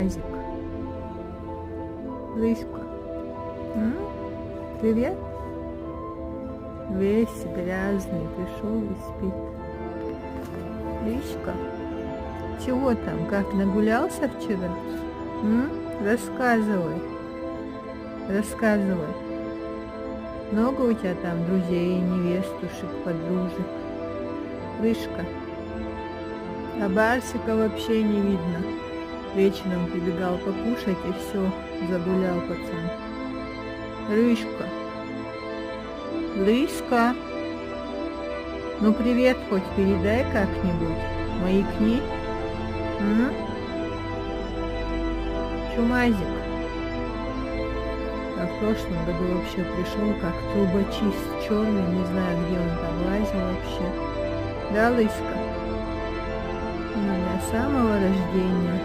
Азик. Лыська. Привет. Весь грязный пришел и спит. Лыська. Чего там, как нагулялся вчера? Рассказывай. Рассказывай. Много у тебя там друзей, невестушек, подружек? Лыжка. А Барсика вообще не видно. Вечером прибегал покушать и все, загулял пацан. Рыжка. Лыжка. Ну привет хоть передай как-нибудь. Маякни. Чумазик. А в прошлом году вообще пришел как трубочист черный, не знаю, где он там лазил вообще. Да, Лыська? У меня с самого рождения